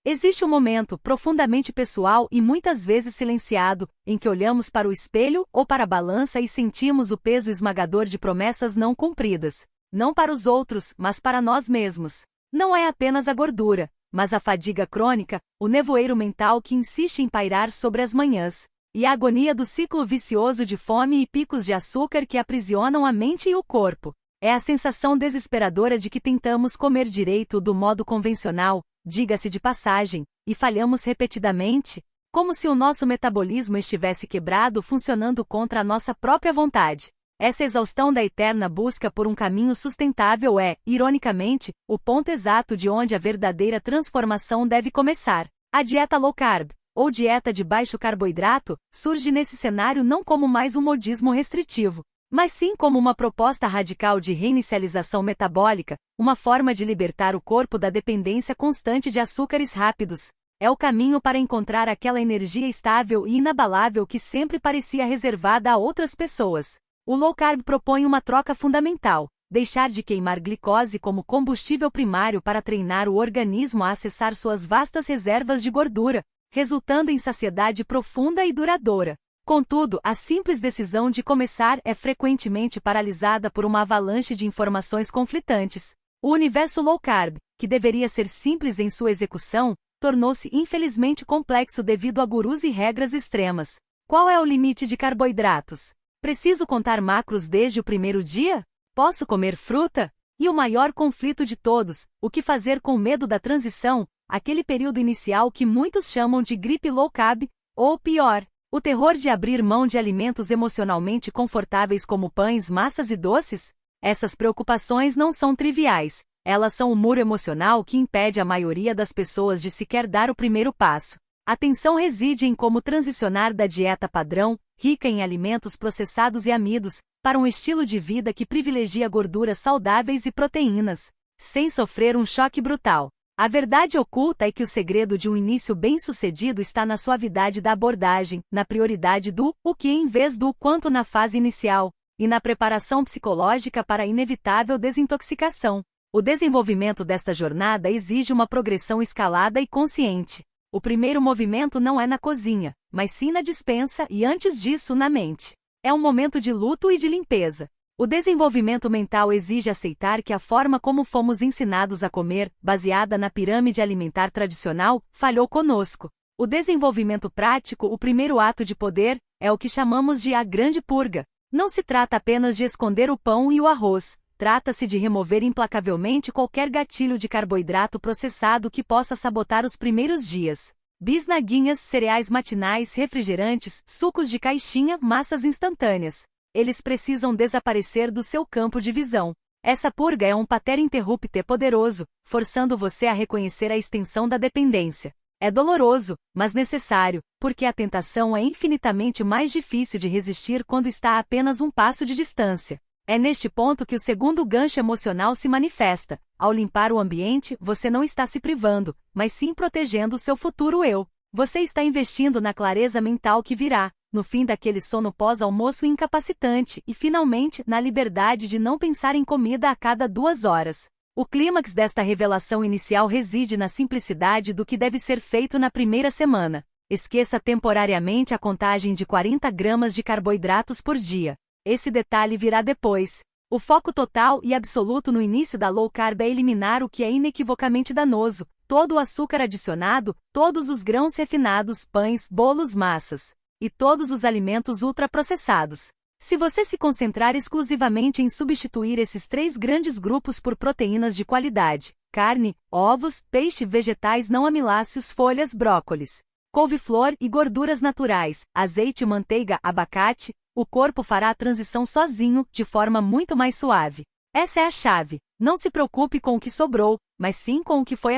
Existe um momento profundamente pessoal e muitas vezes silenciado, em que olhamos para o espelho ou para a balança e sentimos o peso esmagador de promessas não cumpridas. Não para os outros, mas para nós mesmos. Não é apenas a gordura, mas a fadiga crônica, o nevoeiro mental que insiste em pairar sobre as manhãs, e a agonia do ciclo vicioso de fome e picos de açúcar que aprisionam a mente e o corpo. É a sensação desesperadora de que tentamos comer direito do modo convencional, diga-se de passagem, e falhamos repetidamente, como se o nosso metabolismo estivesse quebrado funcionando contra a nossa própria vontade. Essa exaustão da eterna busca por um caminho sustentável é, ironicamente, o ponto exato de onde a verdadeira transformação deve começar. A dieta low carb, ou dieta de baixo carboidrato, surge nesse cenário não como mais um modismo restritivo, mas sim como uma proposta radical de reinicialização metabólica, uma forma de libertar o corpo da dependência constante de açúcares rápidos. É o caminho para encontrar aquela energia estável e inabalável que sempre parecia reservada a outras pessoas. O low carb propõe uma troca fundamental: deixar de queimar glicose como combustível primário para treinar o organismo a acessar suas vastas reservas de gordura, resultando em saciedade profunda e duradoura. Contudo, a simples decisão de começar é frequentemente paralisada por uma avalanche de informações conflitantes. O universo low carb, que deveria ser simples em sua execução, tornou-se infelizmente complexo devido a gurus e regras extremas. Qual é o limite de carboidratos? Preciso contar macros desde o primeiro dia? Posso comer fruta? E o maior conflito de todos, o que fazer com o medo da transição, aquele período inicial que muitos chamam de gripe low carb, ou pior, o terror de abrir mão de alimentos emocionalmente confortáveis como pães, massas e doces? Essas preocupações não são triviais, elas são o muro emocional que impede a maioria das pessoas de sequer dar o primeiro passo. A tensão reside em como transicionar da dieta padrão, rica em alimentos processados e amidos, para um estilo de vida que privilegia gorduras saudáveis e proteínas, sem sofrer um choque brutal. A verdade oculta é que o segredo de um início bem-sucedido está na suavidade da abordagem, na prioridade do o que em vez do quanto na fase inicial, e na preparação psicológica para a inevitável desintoxicação. O desenvolvimento desta jornada exige uma progressão escalada e consciente. O primeiro movimento não é na cozinha, mas sim na despensa e antes disso na mente. É um momento de luto e de limpeza. O desenvolvimento mental exige aceitar que a forma como fomos ensinados a comer, baseada na pirâmide alimentar tradicional, falhou conosco. O desenvolvimento prático, o primeiro ato de poder, é o que chamamos de a grande purga. Não se trata apenas de esconder o pão e o arroz, trata-se de remover implacavelmente qualquer gatilho de carboidrato processado que possa sabotar os primeiros dias. Bisnaguinhas, cereais matinais, refrigerantes, sucos de caixinha, massas instantâneas. Eles precisam desaparecer do seu campo de visão. Essa purga é um pater interrupter poderoso, forçando você a reconhecer a extensão da dependência. É doloroso, mas necessário, porque a tentação é infinitamente mais difícil de resistir quando está a apenas um passo de distância. É neste ponto que o segundo gancho emocional se manifesta. Ao limpar o ambiente, você não está se privando, mas sim protegendo o seu futuro eu. Você está investindo na clareza mental que virá, no fim daquele sono pós-almoço incapacitante e, finalmente, na liberdade de não pensar em comida a cada 2 horas. O clímax desta revelação inicial reside na simplicidade do que deve ser feito na primeira semana. Esqueça temporariamente a contagem de 40 gramas de carboidratos por dia. Esse detalhe virá depois. O foco total e absoluto no início da low carb é eliminar o que é inequivocamente danoso, todo o açúcar adicionado, todos os grãos refinados, pães, bolos, massas, e todos os alimentos ultraprocessados. Se você se concentrar exclusivamente em substituir esses 3 grandes grupos por proteínas de qualidade, carne, ovos, peixe, vegetais não amiláceos, folhas, brócolis, couve-flor e gorduras naturais, azeite, manteiga, abacate, o corpo fará a transição sozinho, de forma muito mais suave. Essa é a chave. Não se preocupe com o que sobrou, mas sim com o que foi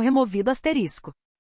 *removido*.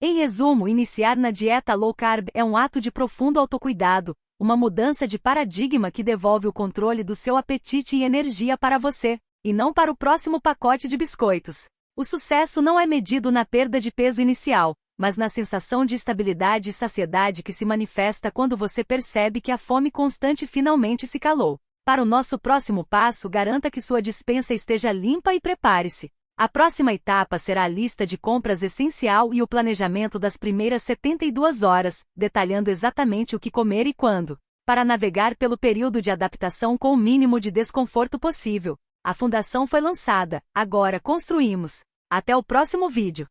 Em resumo, iniciar na dieta low carb é um ato de profundo autocuidado, uma mudança de paradigma que devolve o controle do seu apetite e energia para você, e não para o próximo pacote de biscoitos. O sucesso não é medido na perda de peso inicial, mas na sensação de estabilidade e saciedade que se manifesta quando você percebe que a fome constante finalmente se calou. Para o nosso próximo passo, garanta que sua despensa esteja limpa e prepare-se. A próxima etapa será a lista de compras essencial e o planejamento das primeiras 72 horas, detalhando exatamente o que comer e quando, para navegar pelo período de adaptação com o mínimo de desconforto possível. A fundação foi lançada, agora construímos. Até o próximo vídeo.